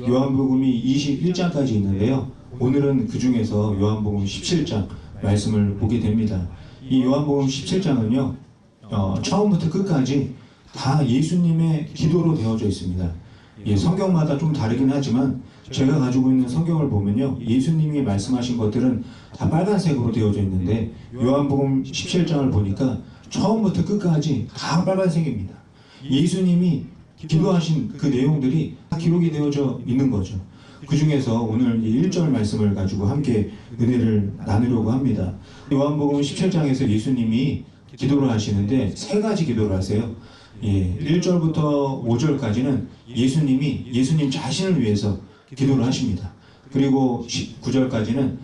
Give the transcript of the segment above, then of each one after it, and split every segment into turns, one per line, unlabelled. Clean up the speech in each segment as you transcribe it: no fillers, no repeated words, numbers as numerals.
요한복음이 21장까지 있는데요. 오늘은 그 중에서 요한복음 17장 말씀을 보게 됩니다. 이 요한복음 17장은요, 처음부터 끝까지 다 예수님의 기도로 되어져 있습니다. 예, 성경마다 좀 다르긴 하지만 제가 가지고 있는 성경을 보면요, 예수님이 말씀하신 것들은 다 빨간색으로 되어져 있는데 요한복음 17장을 보니까 처음부터 끝까지 다 빨간색입니다. 예수님이 기도하신 그 내용들이 다 기록이 되어져 있는 거죠. 그 중에서 오늘 1절 말씀을 가지고 함께 은혜를 나누려고 합니다. 요한복음 17장에서 예수님이 기도를 하시는데 세 가지 기도를 하세요. 1절부터 5절까지는 예수님이 예수님 자신을 위해서 기도를 하십니다. 그리고 9절까지는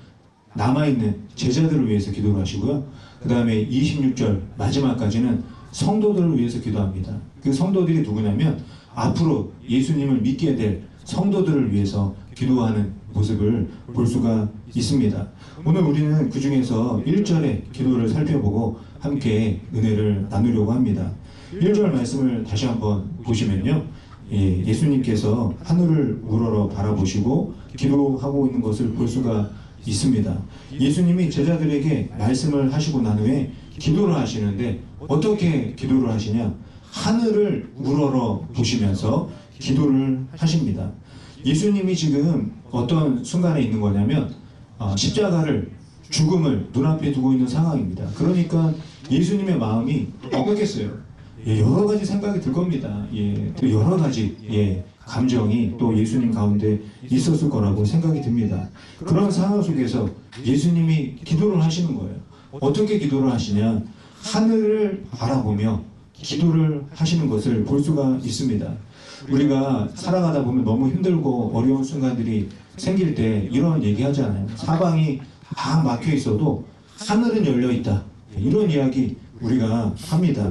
남아있는 제자들을 위해서 기도를 하시고요. 그 다음에 26절 마지막까지는 성도들을 위해서 기도합니다. 그 성도들이 누구냐면 앞으로 예수님을 믿게 될 성도들을 위해서 기도하는 모습을 볼 수가 있습니다. 오늘 우리는 그 중에서 1절의 기도를 살펴보고 함께 은혜를 나누려고 합니다. 1절 말씀을 다시 한번 보시면요, 예수님께서 하늘을 우러러 바라보시고 기도하고 있는 것을 볼 수가 있습니다. 예수님이 제자들에게 말씀을 하시고 난 후에 기도를 하시는데 어떻게 기도를 하시냐? 하늘을 우러러 보시면서 기도를 하십니다. 예수님이 지금 어떤 순간에 있는 거냐면 십자가를, 죽음을 눈앞에 두고 있는 상황입니다. 그러니까 예수님의 마음이 어떻겠어요? 여러 가지 생각이 들 겁니다. 또 여러 가지 감정이 또 예수님 가운데 있었을 거라고 생각이 듭니다. 그런 상황 속에서 예수님이 기도를 하시는 거예요. 어떻게 기도를 하시냐? 하늘을 바라보며 기도를 하시는 것을 볼 수가 있습니다. 우리가 살아가다 보면 너무 힘들고 어려운 순간들이 생길 때 이런 얘기 하잖아요. 사방이 다 막혀 있어도 하늘은 열려 있다. 이런 이야기 우리가 합니다.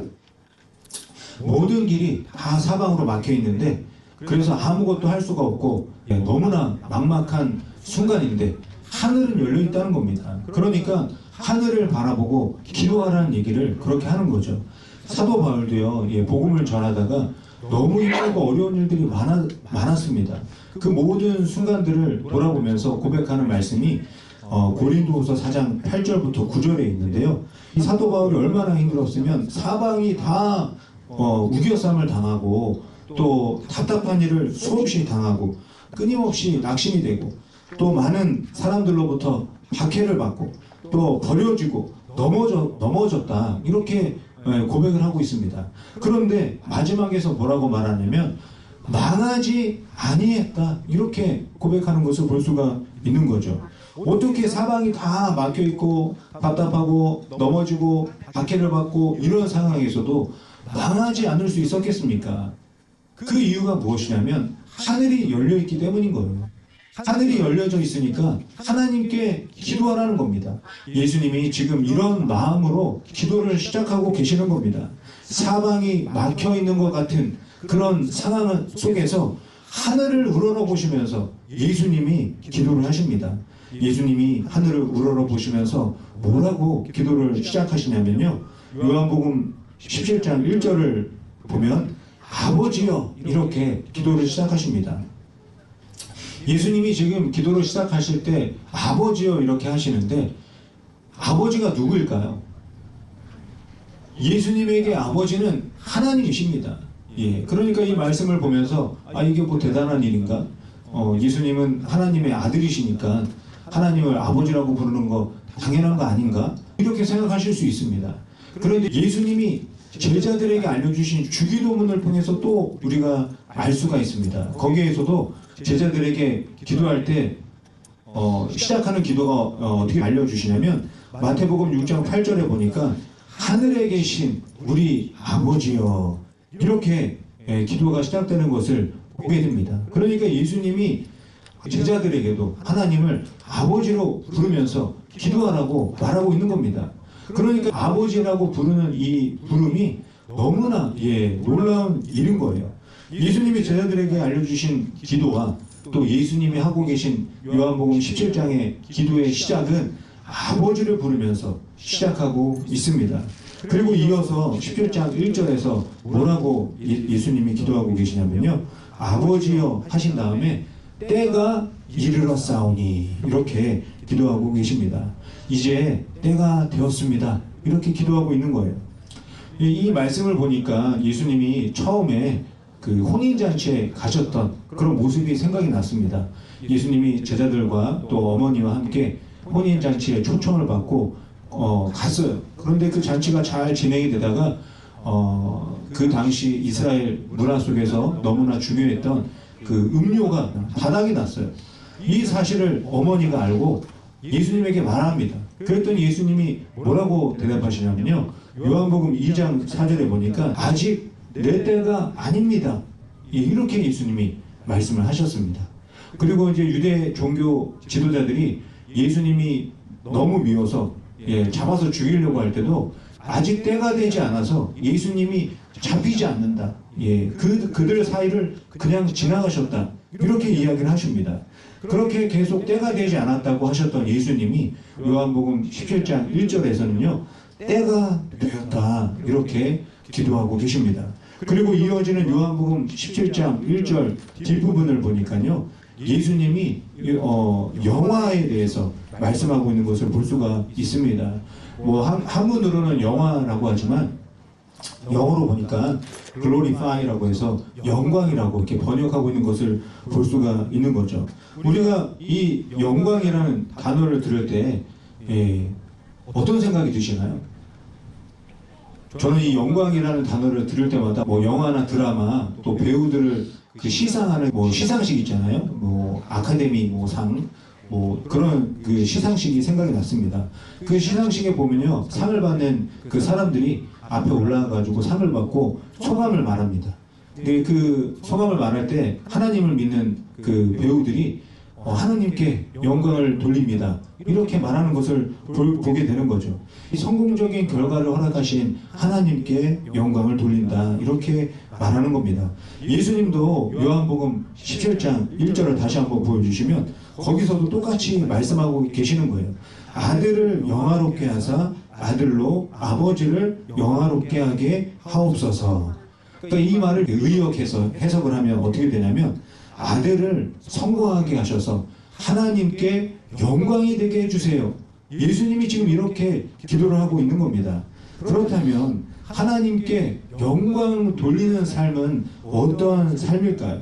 모든 길이 다 사방으로 막혀 있는데 그래서 아무것도 할 수가 없고 너무나 막막한 순간인데 하늘은 열려 있다는 겁니다. 그러니까 하늘을 바라보고 기도하라는 얘기를 그렇게 하는 거죠. 사도 바울도요, 복음을 전하다가 너무 힘들고 어려운 일들이 많았습니다. 그 모든 순간들을 돌아보면서 고백하는 말씀이 고린도후서 4장 8절부터 9절에 있는데요. 이 사도 바울이 얼마나 힘들었으면 사방이 다 우겨쌈을 당하고 또 답답한 일을 수없이 당하고 끊임없이 낙심이 되고 또 많은 사람들로부터 박해를 받고 또 버려지고 넘어졌다 이렇게 고백을 하고 있습니다. 그런데 마지막에서 뭐라고 말하냐면 망하지 아니했다 이렇게 고백하는 것을 볼 수가 있는 거죠. 어떻게 사방이 다 막혀있고 답답하고 넘어지고 박해를 받고 이런 상황에서도 망하지 않을 수 있었겠습니까? 그 이유가 무엇이냐면 하늘이 열려있기 때문인 거예요. 하늘이 열려져 있으니까 하나님께 기도하라는 겁니다. 예수님이 지금 이런 마음으로 기도를 시작하고 계시는 겁니다. 사방이 막혀있는 것 같은 그런 상황 속에서 하늘을 우러러 보시면서 예수님이 기도를 하십니다. 예수님이 하늘을 우러러 보시면서 뭐라고 기도를 시작하시냐면요, 요한복음 17장 1절을 보면 아버지여 이렇게 기도를 시작하십니다. 예수님이 지금 기도를 시작하실 때 아버지여 이렇게 하시는데 아버지가 누구일까요? 예수님에게 아버지는 하나님이십니다. 그러니까 이 말씀을 보면서 이게 뭐 대단한 일인가? 예수님은 하나님의 아들이시니까 하나님을 아버지라고 부르는 거 당연한 거 아닌가? 이렇게 생각하실 수 있습니다. 그런데 예수님이 제자들에게 알려주신 주기도문을 통해서 또 우리가 알 수가 있습니다. 거기에서도 제자들에게 기도할 때 시작하는 기도가 어떻게 알려주시냐면 마태복음 6장 8절에 보니까 하늘에 계신 우리 아버지여 이렇게 기도가 시작되는 것을 보게 됩니다. 그러니까 예수님이 제자들에게도 하나님을 아버지로 부르면서 기도하라고 말하고 있는 겁니다. 그러니까 아버지라고 부르는 이 부름이 너무나 놀라운 일인 거예요. 예수님이 제자들에게 알려주신 기도와 또 예수님이 하고 계신 요한복음 17장의 기도의 시작은 아버지를 부르면서 시작하고 있습니다. 그리고 이어서 17장 1절에서 뭐라고 예수님이 기도하고 계시냐면요, 아버지여 하신 다음에 때가 이르렀사오니 이렇게 기도하고 계십니다. 이제 때가 되었습니다. 이렇게 기도하고 있는 거예요. 이 말씀을 보니까 예수님이 처음에 그 혼인잔치에 가셨던 그런 모습이 생각이 났습니다. 예수님이 제자들과 또 어머니와 함께 혼인잔치에 초청을 받고 갔어요. 그런데 그 잔치가 잘 진행이 되다가 그 당시 이스라엘 문화 속에서 너무나 중요했던 그 음료가 바닥이 났어요. 이 사실을 어머니가 알고 예수님에게 말합니다. 그랬더니 예수님이 뭐라고 대답하시냐면요, 요한복음 2장 4절에 보니까 아직 내 때가 아닙니다. 이렇게 예수님이 말씀을 하셨습니다. 그리고 이제 유대 종교 지도자들이 예수님이 너무 미워서 잡아서 죽이려고 할 때도 아직 때가 되지 않아서 예수님이 잡히지 않는다. 그들 사이를 그냥 지나가셨다. 이렇게 이야기를 하십니다. 그렇게 계속 때가 되지 않았다고 하셨던 예수님이 요한복음 17장 1절에서는요, 때가 되었다. 이렇게 기도하고 계십니다. 그리고 이어지는 요한복음 17장 1절 뒷부분을 보니까요, 예수님이 영화에 대해서 말씀하고 있는 것을 볼 수가 있습니다. 한문으로는 영화라고 하지만 영어로 보니까 glorify라고 해서 영광이라고 이렇게 번역하고 있는 것을 볼 수가 있는 거죠. 우리가 이 영광이라는 단어를 들을 때 어떤 생각이 드시나요? 저는 이 영광이라는 단어를 들을 때마다 영화나 드라마 또 배우들을 그 시상하는 시상식 있잖아요. 아카데미 상 그런 그 시상식이 생각이 났습니다. 그 시상식에 보면요, 상을 받는 그 사람들이 앞에 올라가가지고 상을 받고 소감을 말합니다. 근데 그 소감을 말할 때 하나님을 믿는 그 배우들이 하나님께 영광을 돌립니다. 이렇게 말하는 것을 보게 되는 거죠. 이 성공적인 결과를 허락하신 하나님께 영광을 돌린다. 이렇게 말하는 겁니다. 예수님도 요한복음 17장 1절을 다시 한번 보여주시면 거기서도 똑같이 말씀하고 계시는 거예요. 아들을 영화롭게 하사 아들로 아버지를 영화롭게 하게 하옵소서. 그러니까 이 말을 의역해서 해석을 하면 어떻게 되냐면 아들을 성공하게 하셔서 하나님께 영광이 되게 해주세요. 예수님이 지금 이렇게 기도를 하고 있는 겁니다. 그렇다면 하나님께 영광을 돌리는 삶은 어떤 삶일까요?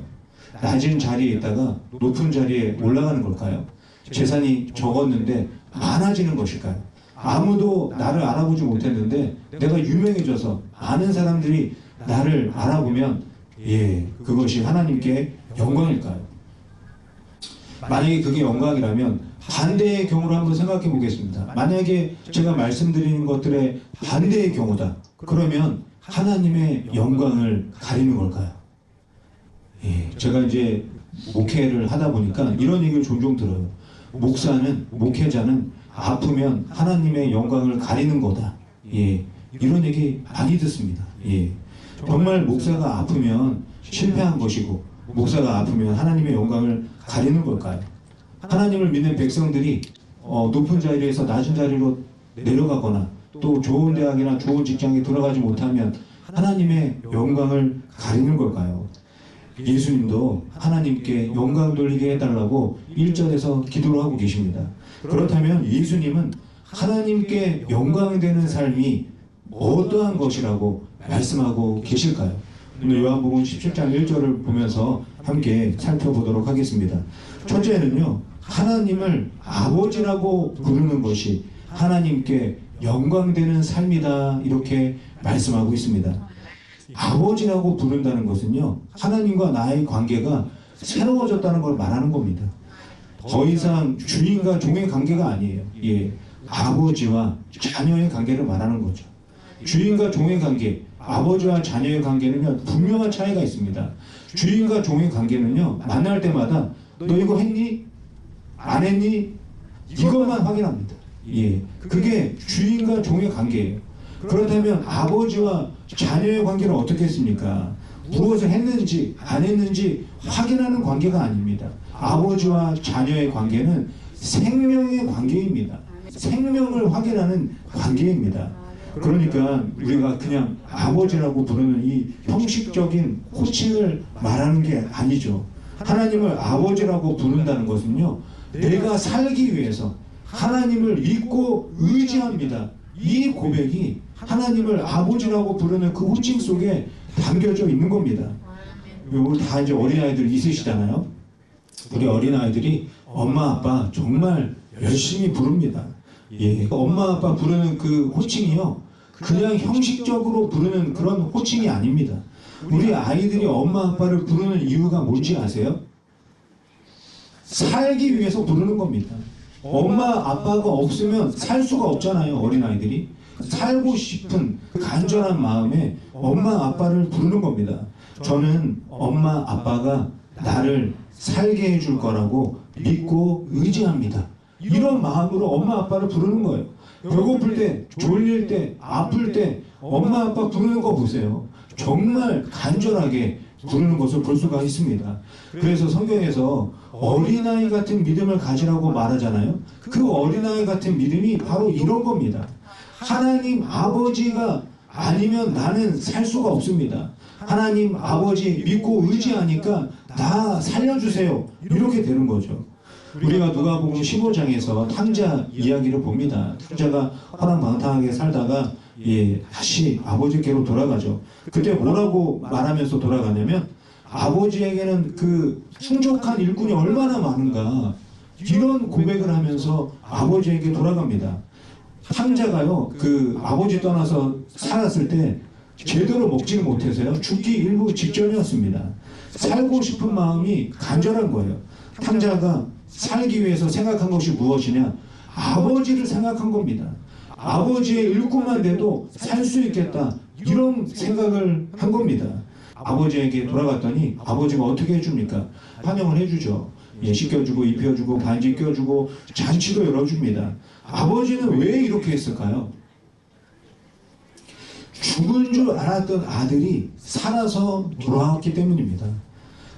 낮은 자리에 있다가 높은 자리에 올라가는 걸까요? 재산이 적었는데 많아지는 것일까요? 아무도 나를 알아보지 못했는데 내가 유명해져서 많은 사람들이 나를 알아보면 그것이 하나님께 영광일까요? 만약에 그게 영광이라면 반대의 경우를 한번 생각해 보겠습니다. 만약에 제가 말씀드리는 것들의 반대의 경우다. 그러면 하나님의 영광을 가리는 걸까요? 제가 이제 목회를 하다 보니까 이런 얘기를 종종 들어요. 목회자는 아프면 하나님의 영광을 가리는 거다. 이런 얘기 많이 듣습니다. 정말 목사가 아프면 실패한 것이고 목사가 아프면 하나님의 영광을 가리는 걸까요? 하나님을 믿는 백성들이 높은 자리에서 낮은 자리로 내려가거나 또 좋은 대학이나 좋은 직장에 들어가지 못하면 하나님의 영광을 가리는 걸까요? 예수님도 하나님께 영광 돌리게 해달라고 1절에서 기도를 하고 계십니다. 그렇다면 예수님은 하나님께 영광이 되는 삶이 어떠한 것이라고 말씀하고 계실까요? 오늘 요한복음 17장 1절을 보면서 함께 살펴보도록 하겠습니다. 첫째는요, 하나님을 아버지라고 부르는 것이 하나님께 영광되는 삶이다. 이렇게 말씀하고 있습니다. 아버지라고 부른다는 것은요, 하나님과 나의 관계가 새로워졌다는 걸 말하는 겁니다. 더 이상 주인과 종의 관계가 아니에요. 아버지와 자녀의 관계를 말하는 거죠. 주인과 종의 관계, 아버지와 자녀의 관계는요, 분명한 차이가 있습니다. 주인과 종의 관계는요, 만날 때마다 너 이거 했니? 안 했니? 이것만 확인합니다. 그게 주인과 종의 관계예요. 그렇다면 아버지와 자녀의 관계는 어떻게 했습니까? 무엇을 했는지 안 했는지 확인하는 관계가 아닙니다. 아버지와 자녀의 관계는 생명의 관계입니다. 생명을 확인하는 관계입니다. 그러니까 우리가 그냥 아버지라고 부르는 이 형식적인 호칭을 말하는 게 아니죠. 하나님을 아버지라고 부른다는 것은요, 내가 살기 위해서 하나님을 믿고 의지합니다. 이 고백이 하나님을 아버지라고 부르는 그 호칭 속에 담겨져 있는 겁니다. 우리 다 이제 어린아이들 있으시잖아요. 우리 어린아이들이 엄마 아빠 정말 열심히 부릅니다. 예, 엄마 아빠 부르는 그 호칭이요, 그냥 형식적으로 부르는 그런 호칭이 아닙니다. 우리 아이들이 엄마 아빠를 부르는 이유가 뭔지 아세요? 살기 위해서 부르는 겁니다. 엄마 아빠가 없으면 살 수가 없잖아요. 어린아이들이 살고 싶은 간절한 마음에 엄마 아빠를 부르는 겁니다. 저는 엄마 아빠가 나를 살게 해줄 거라고 믿고 의지합니다. 이런 마음으로 엄마 아빠를 부르는 거예요. 배고플 때, 졸릴 때, 아플 때 엄마 아빠 부르는 거 보세요. 정말 간절하게 부르는 것을 볼 수가 있습니다. 그래서 성경에서 어린아이 같은 믿음을 가지라고 말하잖아요. 그 어린아이 같은 믿음이 바로 이런 겁니다. 하나님 아버지가 아니면 나는 살 수가 없습니다. 하나님 아버지 믿고 의지하니까 나 살려주세요. 이렇게 되는 거죠. 우리가 누가복음 15장에서 탕자 이야기를 봅니다. 탕자가 허랑방탕하게 살다가 다시 아버지께로 돌아가죠. 그때 뭐라고 말하면서 돌아가냐면, 아버지에게는 그 풍족한 일꾼이 얼마나 많은가, 이런 고백을 하면서 아버지에게 돌아갑니다. 탕자가요, 그 아버지 떠나서 살았을 때 제대로 먹지는 못해서요, 죽기 일부 직전이었습니다. 살고 싶은 마음이 간절한 거예요. 탕자가 살기 위해서 생각한 것이 무엇이냐? 아버지를 생각한 겁니다. 아버지의 일꾼만 돼도 살 수 있겠다, 이런 생각을 한 겁니다. 아버지에게 돌아갔더니 아버지가 어떻게 해줍니까? 환영을 해주죠. 씻겨주고 입혀주고 반지 껴주고 잔치도 열어줍니다. 아버지는 왜 이렇게 했을까요? 죽은 줄 알았던 아들이 살아서 돌아왔기 때문입니다.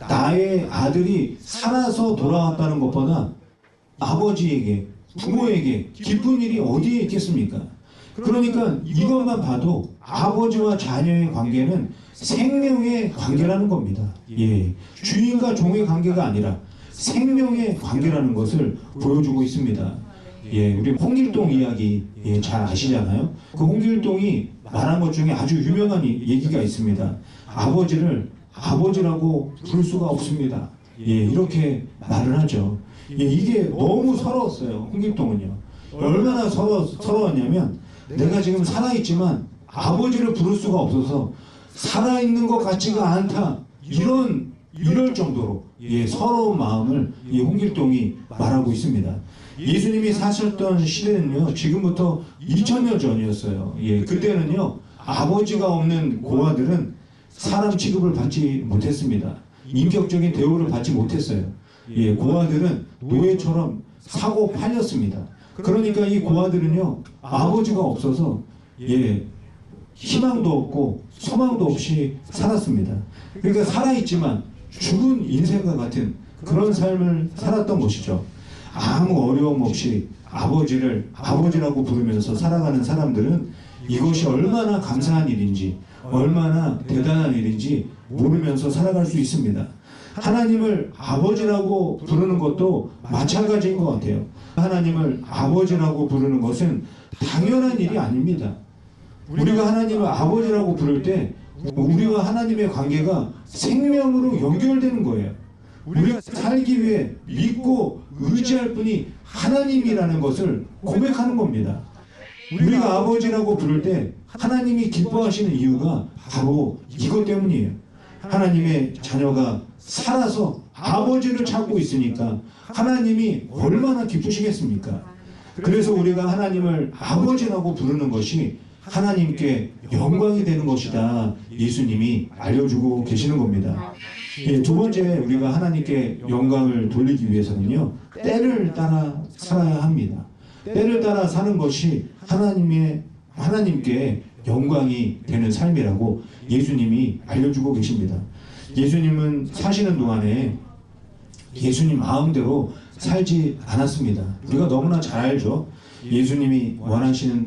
나의 아들이 살아서 돌아왔다는 것보다 아버지에게, 부모에게 기쁜 일이 어디에 있겠습니까? 그러니까 이것만 봐도 아버지와 자녀의 관계는 생명의 관계라는 겁니다. 주인과 종의 관계가 아니라 생명의 관계라는 것을 보여주고 있습니다. 우리 홍길동 이야기 잘 아시잖아요. 그 홍길동이 말한 것 중에 아주 유명한 얘기가 있습니다. 아버지를 아버지라고 부를 수가 없습니다. 이렇게 말을 하죠. 이게 너무 서러웠어요. 홍길동은요. 얼마나 서러웠냐면, 내가 지금 살아있지만 아버지를 부를 수가 없어서 살아있는 것 같지가 않다, 이럴 정도로 서러운 마음을 홍길동이 말하고 있습니다. 예수님이 사셨던 시대는요, 지금부터 2000년 전이었어요. 그때는요, 아버지가 없는 고아들은 사람 취급을 받지 못했습니다. 인격적인 대우를 받지 못했어요. 고아들은 노예처럼 사고 팔렸습니다. 그러니까 이 고아들은요, 아버지가 없어서 희망도 없고 소망도 없이 살았습니다. 그러니까 살아있지만 죽은 인생과 같은 그런 삶을 살았던 것이죠. 아무 어려움 없이 아버지를 아버지라고 부르면서 살아가는 사람들은 이것이 얼마나 감사한 일인지, 얼마나 대단한 일인지 모르면서 살아갈 수 있습니다. 하나님을 아버지라고 부르는 것도 마찬가지인 것 같아요. 하나님을 아버지라고 부르는 것은 당연한 일이 아닙니다. 우리가 하나님을 아버지라고 부를 때 우리와 하나님의 관계가 생명으로 연결되는 거예요. 우리가 살기 위해 믿고 의지할 분이 하나님이라는 것을 고백하는 겁니다. 우리가 아버지라고 부를 때 하나님이 기뻐하시는 이유가 바로 이것 때문이에요. 하나님의 자녀가 살아서 아버지를 찾고 있으니까 하나님이 얼마나 기쁘시겠습니까? 그래서 우리가 하나님을 아버지라고 부르는 것이 하나님께 영광이 되는 것이다, 예수님이 알려주고 계시는 겁니다. 두 번째, 우리가 하나님께 영광을 돌리기 위해서는요, 때를 따라 살아야 합니다. 때를 따라 사는 것이 하나님께 영광이 되는 삶이라고 예수님이 알려주고 계십니다. 예수님은 사시는 동안에 예수님 마음대로 살지 않았습니다. 우리가 너무나 잘 알죠. 예수님이 원하시는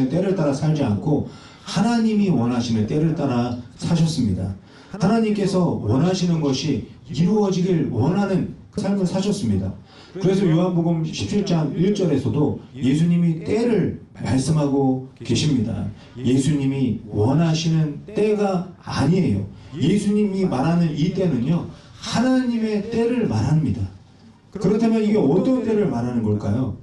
때를 따라 살지 않고 하나님이 원하시는 때를 따라 사셨습니다. 하나님께서 원하시는 것이 이루어지길 원하는 삶을 사셨습니다. 그래서 요한복음 17장 1절에서도 예수님이 때를 말씀하고 계십니다. 예수님이 원하시는 때가 아니에요. 예수님이 말하는 이 때는요, 하나님의 때를 말합니다. 그렇다면 이게 어떤 때를 말하는 걸까요?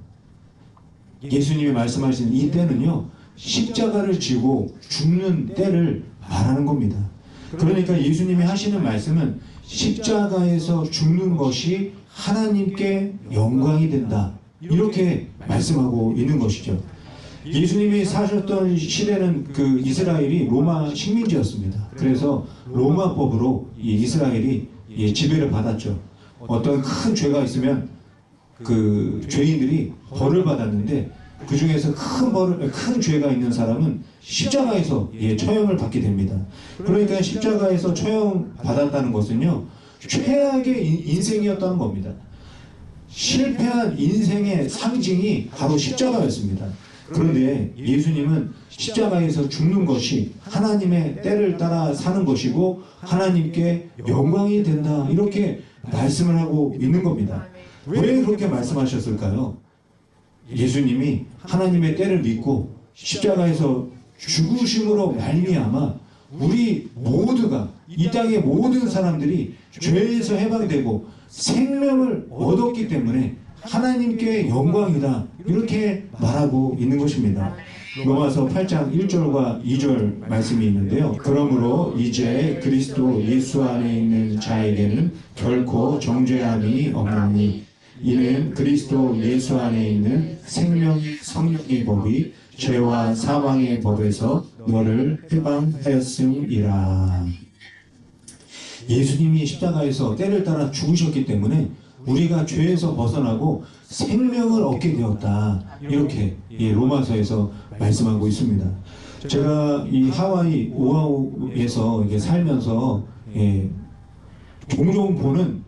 예수님이 말씀하시는 이 때는요, 십자가를 지고 죽는 때를 말하는 겁니다. 그러니까 예수님이 하시는 말씀은 십자가에서 죽는 것이 하나님께 영광이 된다, 이렇게 말씀하고 있는 것이죠. 예수님이 사셨던 시대는 그 이스라엘이 로마 식민지였습니다. 그래서 로마법으로 이 이스라엘이 지배를 받았죠. 어떤 큰 죄가 있으면 그 죄인들이 벌을 받았는데, 그 중에서 큰 죄가 있는 사람은 십자가에서 처형을 받게 됩니다. 그러니까 십자가에서 처형 받았다는 것은요, 최악의 인생이었다는 겁니다. 실패한 인생의 상징이 바로 십자가였습니다. 그런데 예수님은 십자가에서 죽는 것이 하나님의 때를 따라 사는 것이고 하나님께 영광이 된다, 이렇게 말씀을 하고 있는 겁니다. 왜 그렇게 말씀하셨을까요? 예수님이 하나님의 때를 믿고 십자가에서 죽으심으로 말미암아 우리 모두가, 이 땅의 모든 사람들이 죄에서 해방되고 생명을 얻었기 때문에 하나님께 영광이다, 이렇게 말하고 있는 것입니다. 로마서 8장 1절과 2절 말씀이 있는데요. 그러므로 이제 그리스도 예수 안에 있는 자에게는 결코 정죄함이 없나니 이는 그리스도 예수 안에 있는 생명 성령의 법이 죄와 사망의 법에서 너를 해방하였음이라. 예수님이 십자가에서 때를 따라 죽으셨기 때문에 우리가 죄에서 벗어나고 생명을 얻게 되었다, 이렇게 로마서에서 말씀하고 있습니다. 제가 이 하와이 오아후에서 살면서 종종 보는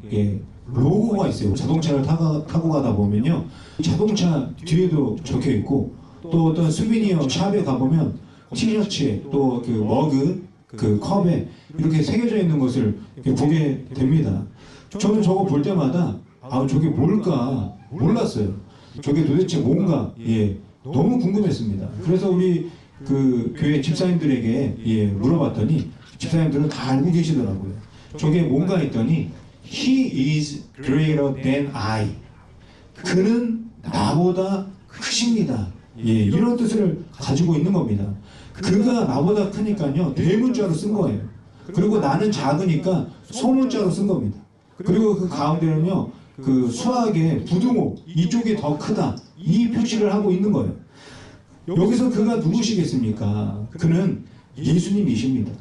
로고가 있어요. 자동차를 타고 가다 보면요, 자동차 뒤에도 적혀 있고, 또 어떤 수비니어 샵에 가보면 티셔츠에 또 그 머그, 그 컵에 이렇게 새겨져 있는 것을 보게 됩니다. 저는 저거 볼 때마다 저게 뭘까 몰랐어요. 저게 도대체 뭔가 너무 궁금했습니다. 그래서 우리 그 교회 집사님들에게 물어봤더니 집사님들은 다 알고 계시더라고요. 저게 뭔가 했더니 He is greater than I. 그는 나보다 크십니다. 이런 뜻을 가지고 있는 겁니다. 그가 나보다 크니까요, 대문자로 쓴 거예요. 그리고 나는 작으니까 소문자로 쓴 겁니다. 그리고 그 가운데는요, 그 수학의 부등호, 이쪽이 더 크다, 이 표시를 하고 있는 거예요. 여기서 그가 누구시겠습니까? 그는 예수님이십니다.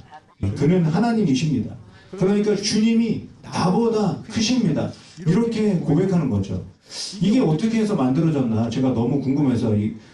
그는 하나님이십니다. 그러니까 주님이 나보다 크십니다, 이렇게 고백하는 거죠. 이게 어떻게 해서 만들어졌나 제가 너무 궁금해서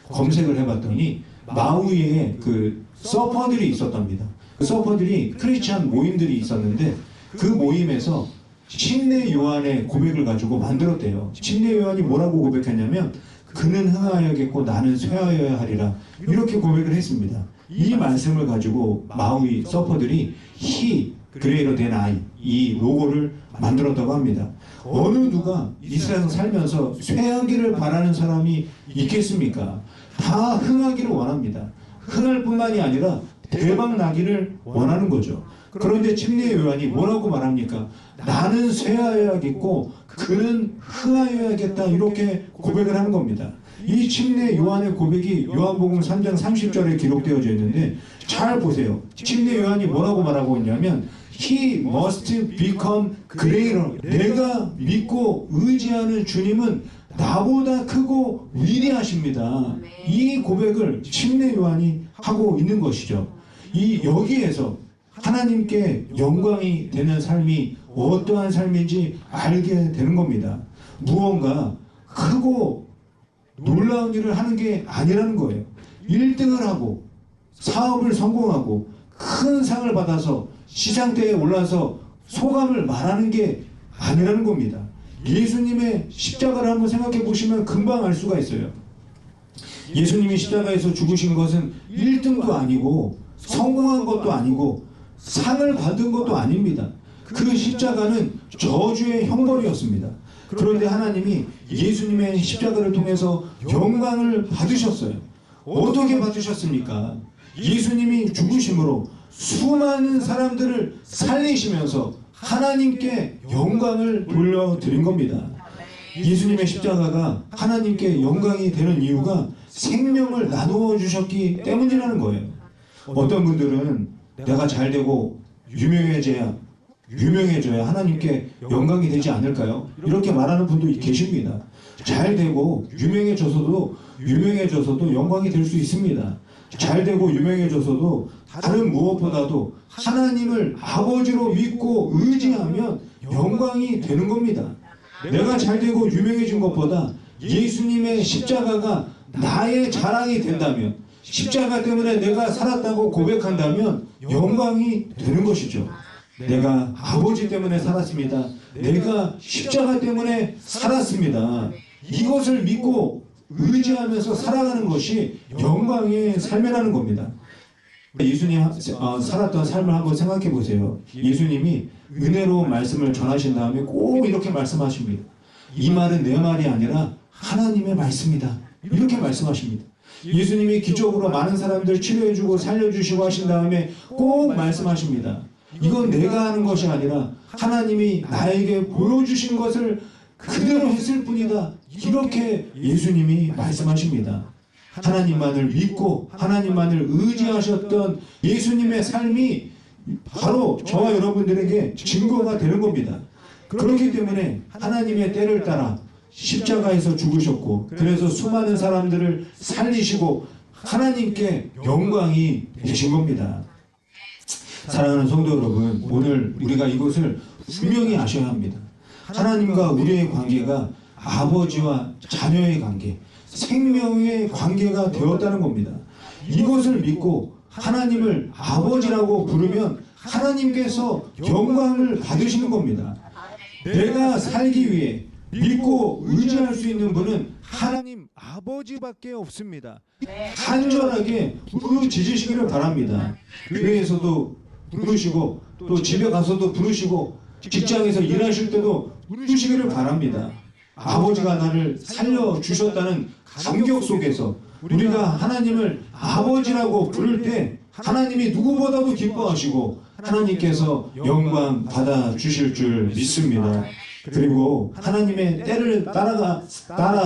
검색을 해봤더니 마우이에 그 서퍼들이 있었답니다. 그 서퍼들이 크리스찬 모임들이 있었는데 그 모임에서 침례 요한의 고백을 가지고 만들었대요. 침례 요한이 뭐라고 고백했냐면 그는 흥하여야겠고 나는 쇠하여야 하리라, 이렇게 고백을 했습니다. 이 말씀을 가지고 마우이 서퍼들이 He greater than I, 이 로고를 만들었다고 합니다. 어느 누가 이 세상 살면서 쇠하기를 바라는 사람이 있겠습니까? 다 흥하기를 원합니다. 흥할 뿐만이 아니라 대박 나기를 원하는 거죠. 그런데 침례 요한이 뭐라고 말합니까? 나는 쇠하여야겠고 그는 흥하여야겠다, 이렇게 고백을 하는 겁니다. 이 침례 요한의 고백이 요한복음 3장 30절에 기록되어져 있는데 잘 보세요. 침례 요한이 뭐라고 말하고 있냐면 He must become greater. 내가 믿고 의지하는 주님은 나보다 크고 위대하십니다. 이 고백을 침례 요한이 하고 있는 것이죠. 여기에서 하나님께 영광이 되는 삶이 어떠한 삶인지 알게 되는 겁니다. 무언가 크고 놀라운 일을 하는 게 아니라는 거예요. 1등을 하고 사업을 성공하고 큰 상을 받아서 시상대에 올라서 소감을 말하는 게 아니라는 겁니다. 예수님의 십자가를 한번 생각해 보시면 금방 알 수가 있어요. 예수님이 십자가에서 죽으신 것은 1등도 아니고 성공한 것도 아니고 상을 받은 것도 아닙니다. 그 십자가는 저주의 형벌이었습니다. 그런데 하나님이 예수님의 십자가를 통해서 영광을 받으셨어요. 어떻게 받으셨습니까? 예수님이 죽으심으로 수많은 사람들을 살리시면서 하나님께 영광을 돌려드린 겁니다. 예수님의 십자가가 하나님께 영광이 되는 이유가 생명을 나누어 주셨기 때문이라는 거예요. 어떤 분들은 내가 잘 되고 유명해져야 하나님께 영광이 되지 않을까요? 이렇게 말하는 분도 계십니다. 잘 되고 유명해져서도 영광이 될 수 있습니다. 잘 되고 유명해져서도 다른 무엇보다도 하나님을 아버지로 믿고 의지하면 영광이 되는 겁니다. 내가 잘 되고 유명해진 것보다 예수님의 십자가가 나의 자랑이 된다면, 십자가 때문에 내가 살았다고 고백한다면 영광이 되는 것이죠. 내가 아버지 때문에 살았습니다. 내가 십자가 때문에 살았습니다. 이것을 믿고 의지하면서 살아가는 것이 영광의 삶이라는 겁니다. 예수님 살았던 삶을 한번 생각해 보세요. 예수님이 은혜로운 말씀을 전하신 다음에 꼭 이렇게 말씀하십니다. 이 말은 내 말이 아니라 하나님의 말씀이다. 이렇게 말씀하십니다. 예수님이 기적으로 많은 사람들 치료해주고 살려주시고 하신 다음에 꼭 말씀하십니다. 이건 내가 하는 것이 아니라 하나님이 나에게 보여주신 것을 그대로 했을 뿐이다. 이렇게 예수님이 말씀하십니다. 하나님만을 믿고 하나님만을 의지하셨던 예수님의 삶이 바로 저와 여러분들에게 증거가 되는 겁니다. 그렇기 때문에 하나님의 때를 따라 십자가에서 죽으셨고, 그래서 수많은 사람들을 살리시고 하나님께 영광이 되신 겁니다. 사랑하는 성도 여러분, 오늘 우리가 이것을 분명히 아셔야 합니다. 하나님과 우리의 관계가 아버지와 자녀의 관계, 생명의 관계가 되었다는 겁니다. 이것을 믿고 하나님을 아버지라고 부르면 하나님께서 영광을 받으시는 겁니다. 내가 살기 위해 믿고 의지할 수 있는 분은 하나님 아버지밖에 없습니다. 간절하게 부르짖으시기를 바랍니다. 교회에서도 부르시고, 또 집에 가서도 부르시고, 직장에서 일하실 때도 부르시기를 바랍니다. 아버지가 나를 살려주셨다는 감격 속에서 우리가 하나님을 아버지라고 부를 때 하나님이 누구보다도 기뻐하시고 하나님께서 영광 받아주실 줄 믿습니다. 그리고 하나님의 때를 따라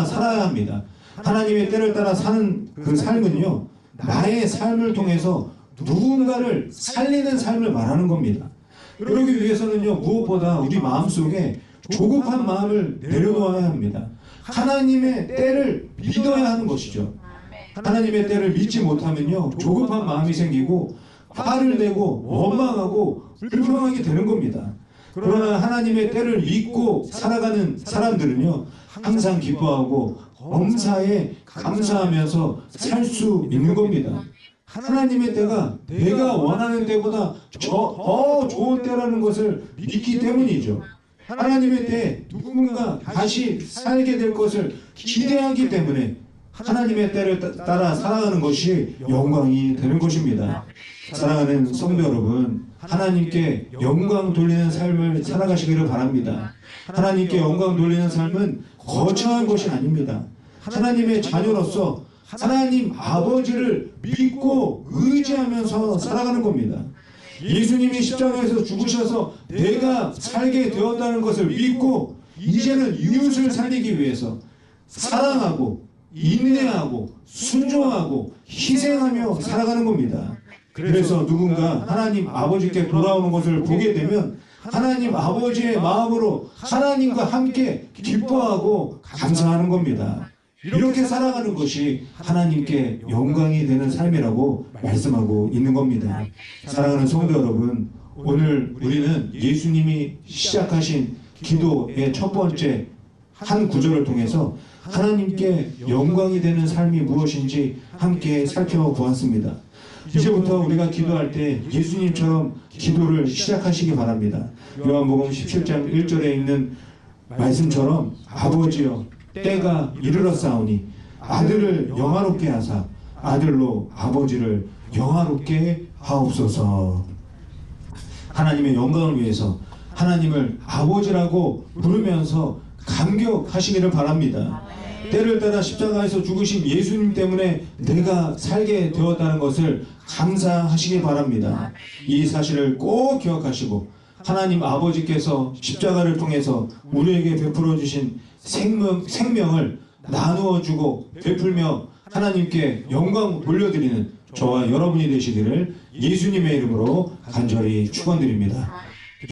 살아야 합니다. 하나님의 때를 따라 사는 그 삶은요, 나의 삶을 통해서 누군가를 살리는 삶을 말하는 겁니다. 그러기 위해서는요, 무엇보다 우리 마음속에 조급한 마음을 내려놓아야 합니다. 하나님의 때를 믿어야 하는 것이죠. 하나님의 때를 믿지 못하면요, 조급한 마음이 생기고 화를 내고 원망하고 불평하게 되는 겁니다. 그러나 하나님의 때를 믿고 살아가는 사람들은요, 항상 기뻐하고 범사에 감사하면서 살 수 있는 겁니다. 하나님의 때가 내가 원하는 때보다 더 좋은 때라는 것을 믿기 때문이죠. 하나님의 때에 누군가 다시 살게 될 것을 기대하기 때문에 하나님의 때를 따라 살아가는 것이 영광이 되는 것입니다. 사랑하는 성도 여러분, 하나님께 영광 돌리는 삶을 살아가시기를 바랍니다. 하나님께 영광 돌리는 삶은 거창한 것이 아닙니다. 하나님의 자녀로서 하나님 아버지를 믿고 의지하면서 살아가는 겁니다. 예수님이 십자가에서 죽으셔서 내가 살게 되었다는 것을 믿고 이제는 이웃을 살리기 위해서 사랑하고 인내하고 순종하고 희생하며 살아가는 겁니다. 그래서 누군가 하나님 아버지께 돌아오는 것을 보게 되면 하나님 아버지의 마음으로 하나님과 함께 기뻐하고 감사하는 겁니다. 이렇게 살아가는 것이 하나님께 영광이 되는 삶이라고 말씀하고 있는 겁니다. 사랑하는 성도 여러분, 오늘 우리는 예수님이 시작하신 기도의 첫 번째 한 구절을 통해서 하나님께 영광이 되는 삶이 무엇인지 함께 살펴보았습니다. 이제부터 우리가 기도할 때 예수님처럼 기도를 시작하시기 바랍니다. 요한복음 17장 1절에 있는 말씀처럼 아버지여 때가 이르렀사오니 아들을 영화롭게 하사 아들로 아버지를 영화롭게 하옵소서. 하나님의 영광을 위해서 하나님을 아버지라고 부르면서 감격하시기를 바랍니다. 때를 따라 십자가에서 죽으신 예수님 때문에 내가 살게 되었다는 것을 감사하시기 바랍니다. 이 사실을 꼭 기억하시고 하나님 아버지께서 십자가를 통해서 우리에게 베풀어 주신 생명을 나누어 주고 베풀며 하나님께 영광 돌려드리는 저와 여러분이 되시기를 예수님의 이름으로 간절히 축원드립니다.